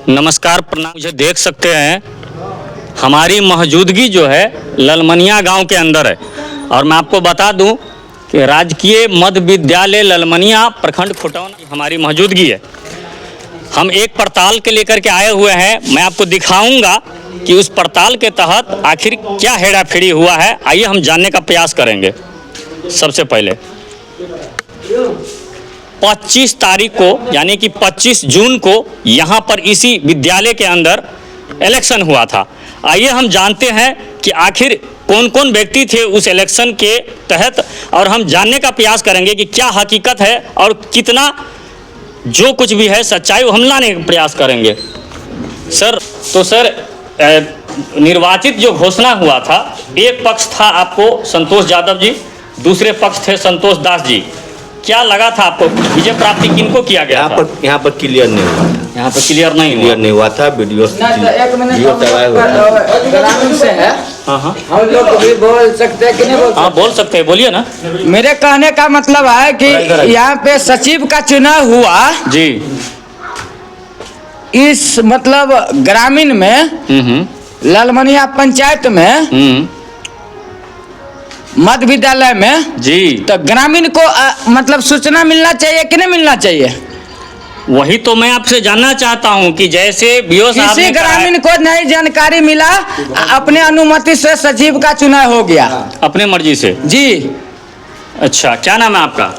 नमस्कार, प्रणाम। मुझे देख सकते हैं हमारी मौजूदगी जो है ललमनिया गांव के अंदर है और मैं आपको बता दूं कि राजकीय मध्य विद्यालय ललमनिया प्रखंड खुटौन हमारी मौजूदगी है। हम एक पड़ताल के लेकर के आए हुए हैं। मैं आपको दिखाऊंगा कि उस पड़ताल के तहत आखिर क्या हेराफेरी हुआ है। आइए हम जानने का प्रयास करेंगे। सबसे पहले 25 तारीख को यानी कि 25 जून को यहाँ पर इसी विद्यालय के अंदर इलेक्शन हुआ था। आइए हम जानते हैं कि आखिर कौन कौन व्यक्ति थे उस इलेक्शन के तहत और हम जानने का प्रयास करेंगे कि क्या हकीकत है और कितना जो कुछ भी है सच्चाई वो हम लाने का प्रयास करेंगे। सर तो सर निर्वाचित जो घोषणा हुआ था, एक पक्ष था आपको संतोष यादव जी, दूसरे पक्ष थे संतोष दास जी। क्या लगा था आपको विजय प्राप्ति किनको किया गया था? यहाँ पर क्लियर नहीं हुआ था। यहाँ पर क्लियर नहीं हुआ था। वीडियो ग्रामीण से है। हाँ, हम लोग भी बोल सकते हैं कि नहीं बोल? हाँ, बोल सकते हैं, बोलिए ना। मेरे कहने का मतलब है कि यहाँ पे सचिव का चुनाव हुआ जी। इस मतलब ग्रामीण में ललमनिया पंचायत में मध्य विद्यालय में जी। तो ग्रामीण को मतलब सूचना मिलना चाहिए कि नहीं मिलना चाहिए? वही तो मैं आपसे जानना चाहता हूँ कि जैसे बीओ साहब किसी ग्रामीण को नई जानकारी मिला, अपने अनुमति से सचिव का चुनाव हो गया अपने मर्जी से जी। अच्छा, क्या नाम है आपका?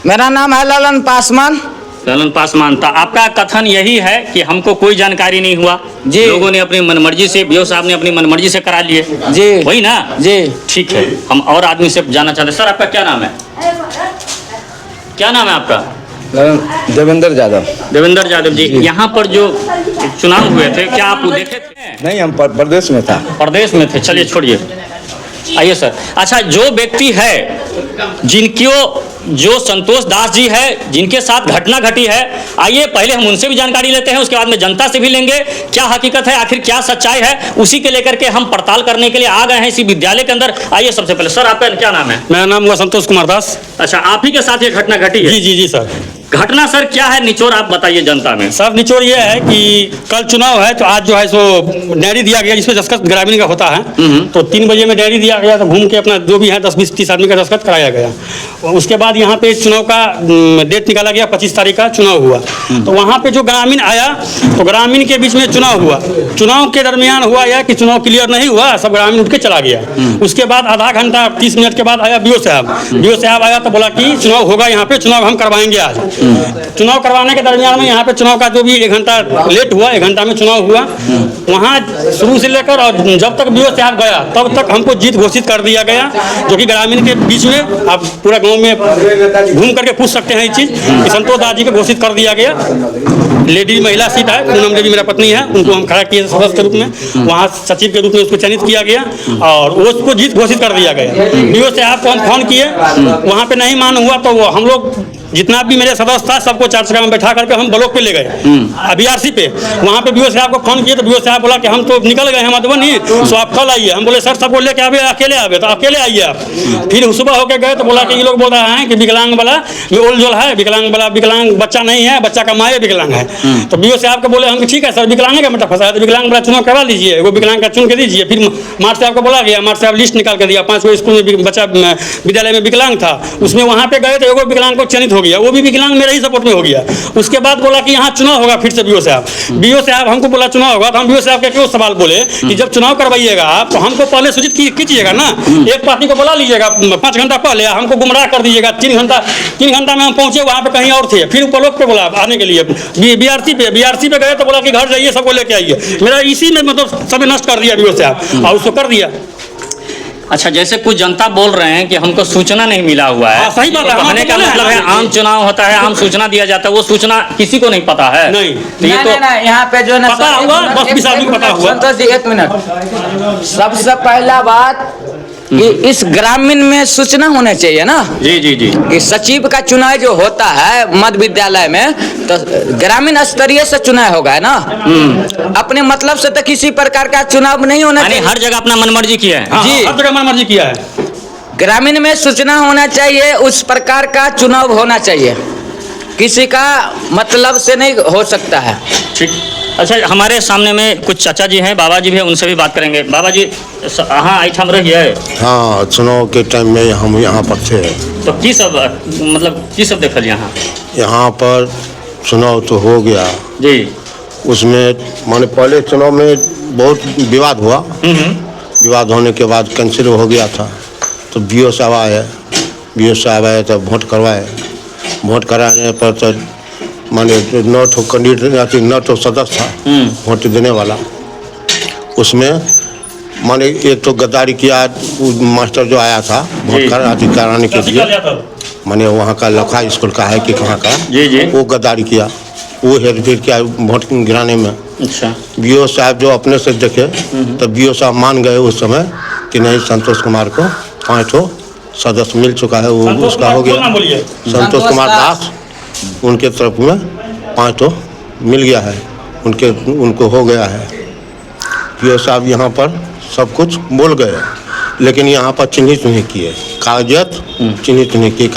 मेरा नाम है ललन पासवान। ललन पासवान। था आपका कथन यही है कि हमको कोई जानकारी नहीं हुआ जी। लोगों ने अपनी मनमर्जी से, बीओ साहब ने अपनी मनमर्जी से करा लिए जी। वही ना जी। ठीक है, हम और आदमी से जानना चाहते हैं। सर आपका क्या नाम है? क्या नाम है आपका? देवेंद्र यादव। देवेंद्र यादव जी, यहाँ पर जो चुनाव हुए थे क्या आप देखे थे? नहीं, हम प्रदेश में था। प्रदेश में थे, चलिए छोड़िए। आइए सर। अच्छा, जो व्यक्ति है जिनको जो संतोष दास जी है जिनके साथ घटना घटी है, आइए पहले हम उनसे भी जानकारी लेते हैं, उसके बाद में जनता से भी लेंगे क्या हकीकत है, आखिर क्या सच्चाई है, उसी के लेकर के हम पड़ताल करने के लिए आ गए हैं इसी विद्यालय के अंदर। आइए सबसे पहले सर आपका क्या नाम है? मेरा नाम हुआ संतोष कुमार दास। अच्छा, आप ही के साथ ये घटना घटी है? जी जी जी सर। घटना सर क्या है, निचोड़ आप बताइए जनता में। सर निचोड़ ये है कि कल चुनाव है तो आज जो है सो डायरी दिया गया जिसमें दस्तखत ग्रामीण का होता है। तो 3 बजे में डायरी दिया गया तो घूम के अपना जो भी है 10, 20, 30 आदमी का दस्तखत कराया गया। उसके बाद यहाँ पे चुनाव का डेट निकाला गया, 25 तारीख का चुनाव हुआ। तो वहाँ पे जो ग्रामीण आया तो ग्रामीण के बीच में चुनाव हुआ। चुनाव के दरमियान हुआ यह कि चुनाव क्लियर नहीं हुआ, सब ग्रामीण उठ के चला गया। उसके बाद आधा घंटा 30 मिनट के बाद आया बीओ साहब। बीओ साहब आया तो बोला कि चुनाव होगा, यहाँ पे चुनाव हम करवाएंगे आज। चुनाव करवाने के दरमियान में यहाँ पे चुनाव का जो भी 1 घंटा लेट हुआ, 1 घंटा में चुनाव हुआ। वहाँ शुरू से लेकर और जब तक बीओ साहब गया तब तक हमको जीत घोषित कर दिया गया, जो कि ग्रामीण के बीच में आप पूरा गांव में घूम करके पूछ सकते हैं ये चीज़ कि संतोष दास जी को घोषित कर दिया गया। लेडी महिला सीट है, पूनम देवी मेरा पत्नी है, उनको हम खड़ा किए सदस्य के रूप में, वहाँ सचिव के रूप में उसको चयनित किया गया और उसको जीत घोषित कर दिया गया। बीओ साहब को हम फोन किए, वहाँ पे नहीं मान हुआ तो वो हम लोग जितना भी मेरे सदस्य था सबको 4 चक्का में बैठा करके हम ब्लॉक पे ले गए बीआरसी पे। वहाँ पे बीओ साहब को फोन किए तो बीओ साहब बोला कि हम तो निकल गए हैं मधुबनी, सो आप कल आइए। हम बोले सर सबको लेके आवे, अकेले आवे तो अकेले आइए आप। फिर सुबह होके गए तो बोला कि ये लोग बोल रहे हैं कि विकलांग वाला ओल जोल है, विकलांग वाला विकलांग बच्चा नहीं है, बच्चा का माँ विकलांग है। तो बीओ साहब को बोले हम ठीक है सर, विकलांग का मतलब फंसा है तो विकलांग वाला चुनाव करवा लीजिए, वो विकलांग का चुन के दीजिए। फिर मार्च साहब को बोला गया, मार्च साहब लिस्ट निकाल कर दिया, 5 गो स्कूल में बच्चा विद्यालय में विकलांग था, उसमें वहाँ पे गए तो एगो विकलांग को चयनित हो गया, वो भी विकलांग मेरे ही सपोर्ट में हो गया। उसके बाद बोला कि यहाँ चुनाव होगा फिर से बीओ साहब हमको बोला चुनाव होगा तो हम बीओ साहब के क्यों सवाल बोले कि जब चुनाव करवाइएगा आप तो हमको पहले सूचित कीजिएगा ना, एक पार्टी को बुला लीजिएगा 5 घंटा पहले, हमको गुमराह कर दीजिएगा। 3 घंटा में हम पहुंचे वहाँ पे कहीं और थे, फिर उपलोक पे बोला आने के लिए बीआरसी पे गए तो बोला कि घर जाइए सबको लेके आइए। मेरा इसी में मतलब समय नष्ट कर दिया बीओ साहब और उसको कर दिया। अच्छा, जैसे कुछ जनता बोल रहे हैं कि हमको सूचना नहीं मिला हुआ है। सही बात है, कहने का मतलब है आम चुनाव होता है, आम सूचना दिया जाता है, वो सूचना किसी को नहीं पता है। नहीं तो ये तो यहाँ पे जो पता हुआ 10-20 आदमी पता हुआ। संतोष जी 1 मिनट, सबसे पहला बात कि इस ग्रामीण में सूचना होना चाहिए ना। जी जी जी। कि सचिव का चुनाव जो होता है मध्य विद्यालय में तो ग्रामीण स्तरीय से चुनाव होगा ना। अपने मतलब से तो किसी प्रकार का चुनाव नहीं होना चाहिए। हर जगह अपना मनमर्जी किया है। जी, हर जगह मनमर्जी किया है। ग्रामीण में सूचना होना चाहिए, उस प्रकार का चुनाव होना चाहिए, किसी का मतलब से नहीं हो सकता है। ठीक। अच्छा, हमारे सामने में कुछ चाचा जी हैं, बाबा जी भी हैं, उनसे भी बात करेंगे। बाबा जी, हाँ आइठम रही है हाँ, चुनाव के टाइम में हम यहाँ पर थे। तो की सब मतलब की सब देखल यहाँ? यहाँ पर चुनाव तो हो गया, जी। उसमें माने पहले चुनाव में बहुत विवाद हुआ। विवाद होने के बाद कैंसिल हो गया था, तो BO साहब आए तो वोट करवाए। वोट कराने पर तो माने 9 ठो कैंडिडेट 9 ठो सदस्य था वोट देने वाला। उसमें माने एक तो गद्दारी किया, वो मास्टर जो आया था वोट कराने के लिए, माने वहाँ का लखा स्कूल का है कि कहाँ का, जी। वो गद्दारी किया, वो हेरफेर किया वोट गिराने में। अच्छा। BO साहब जो अपने से देखे तो BO साहब मान गए उस समय कि नहीं, संतोष कुमार को 5 ठो सदस्य मिल चुका है, वो उसका हो गया। संतोष कुमार दास, उनके तरफ में 5 ठो मिल गया है, उनको हो गया है। BO साहब यहाँ पर सब कुछ बोल गए, लेकिन यहाँ पर चिन्हित नहीं किए, कागजात चिन्हित नहीं किए।